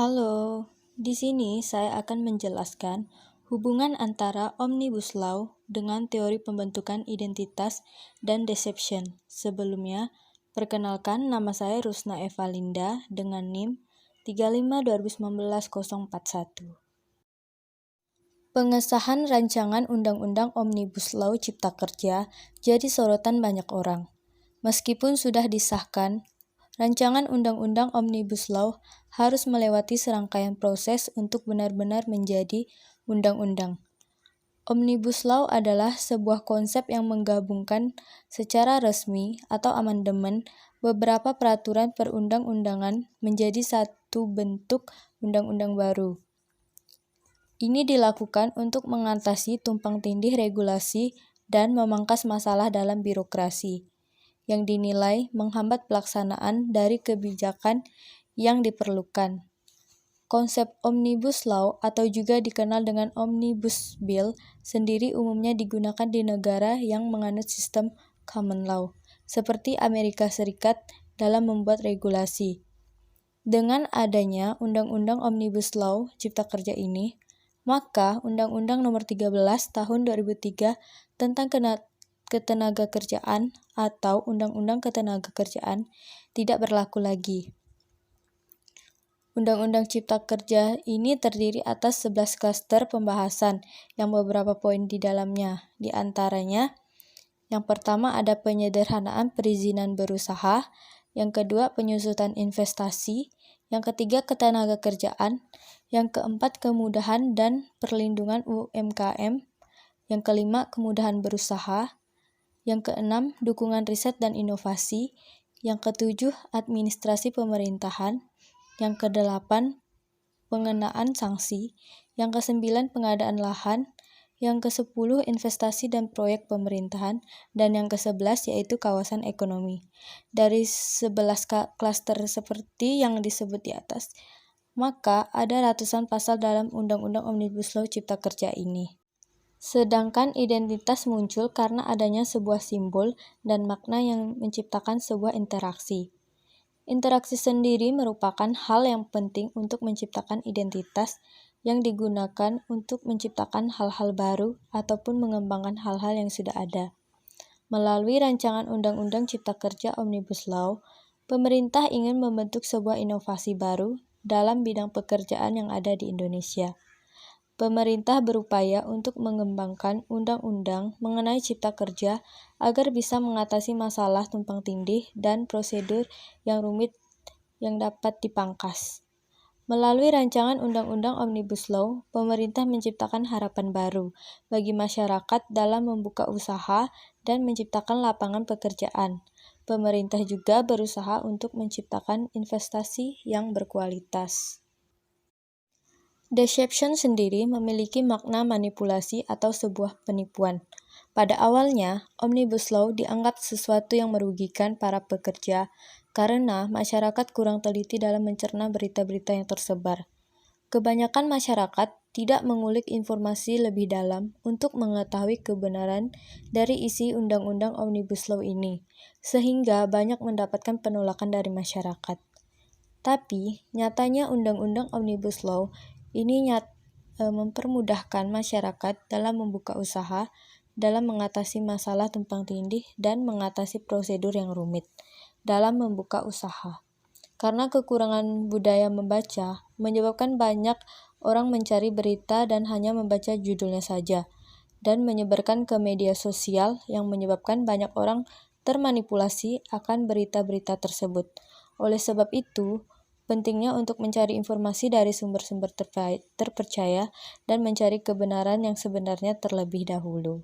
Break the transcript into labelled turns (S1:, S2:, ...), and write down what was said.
S1: Halo, di sini saya akan menjelaskan hubungan antara Omnibus Law dengan teori pembentukan identitas dan deception. Sebelumnya, perkenalkan nama saya Rusna Eva Linda dengan NIM 35/2019-041. Pengesahan rancangan Undang-Undang Omnibus Law Cipta Kerja jadi sorotan banyak orang. Meskipun sudah disahkan, rancangan Undang-Undang Omnibus Law harus melewati serangkaian proses untuk benar-benar menjadi undang-undang. Omnibus Law adalah sebuah konsep yang menggabungkan secara resmi atau amandemen beberapa peraturan perundang-undangan menjadi satu bentuk undang-undang baru. Ini dilakukan untuk mengatasi tumpang tindih regulasi dan memangkas masalah dalam birokrasi yang dinilai menghambat pelaksanaan dari kebijakan yang diperlukan. Konsep Omnibus Law atau juga dikenal dengan Omnibus Bill sendiri umumnya digunakan di negara yang menganut sistem common law, seperti Amerika Serikat dalam membuat regulasi. Dengan adanya Undang-Undang Omnibus Law Cipta Kerja ini, maka Undang-Undang Nomor 13 Tahun 2003 tentang Ketenagakerjaan atau Undang-Undang Ketenagakerjaan tidak berlaku lagi. Undang-Undang Cipta Kerja ini terdiri atas 11 klaster pembahasan yang beberapa poin di dalamnya. Di antaranya, yang pertama ada penyederhanaan perizinan berusaha, yang kedua penyusutan investasi, yang ketiga ketenagakerjaan, yang keempat kemudahan dan perlindungan UMKM, yang kelima kemudahan berusaha, yang keenam dukungan riset dan inovasi, yang ketujuh administrasi pemerintahan, yang kedelapan pengenaan sanksi, yang kesembilan pengadaan lahan, yang ke-10 investasi dan proyek pemerintahan, dan yang ke-11 yaitu kawasan ekonomi. Dari 11 klaster seperti yang disebut di atas, maka ada ratusan pasal dalam Undang-Undang Omnibus Law Cipta Kerja ini. Sedangkan identitas muncul karena adanya sebuah simbol dan makna yang menciptakan sebuah interaksi. Interaksi sendiri merupakan hal yang penting untuk menciptakan identitas yang digunakan untuk menciptakan hal-hal baru ataupun mengembangkan hal-hal yang sudah ada. Melalui rancangan Undang-Undang Cipta Kerja Omnibus Law, pemerintah ingin membentuk sebuah inovasi baru dalam bidang pekerjaan yang ada di Indonesia. Pemerintah berupaya untuk mengembangkan undang-undang mengenai cipta kerja agar bisa mengatasi masalah tumpang tindih dan prosedur yang rumit yang dapat dipangkas. Melalui rancangan Undang-Undang Omnibus Law, pemerintah menciptakan harapan baru bagi masyarakat dalam membuka usaha dan menciptakan lapangan pekerjaan. Pemerintah juga berusaha untuk menciptakan investasi yang berkualitas. Deception sendiri memiliki makna manipulasi atau sebuah penipuan. Pada awalnya, Omnibus Law dianggap sesuatu yang merugikan para pekerja karena masyarakat kurang teliti dalam mencerna berita-berita yang tersebar. Kebanyakan masyarakat tidak mengulik informasi lebih dalam untuk mengetahui kebenaran dari isi Undang-Undang Omnibus Law ini, sehingga banyak mendapatkan penolakan dari masyarakat. Tapi, nyatanya Undang-Undang Omnibus Law ini mempermudahkan masyarakat dalam membuka usaha, dalam mengatasi masalah tumpang tindih, dan mengatasi prosedur yang rumit dalam membuka usaha. Karena kekurangan budaya membaca, menyebabkan banyak orang mencari berita dan hanya membaca judulnya saja, dan menyebarkan ke media sosial yang menyebabkan banyak orang termanipulasi akan berita-berita tersebut. Oleh sebab itu, pentingnya untuk mencari informasi dari sumber-sumber terpercaya dan mencari kebenaran yang sebenarnya terlebih dahulu.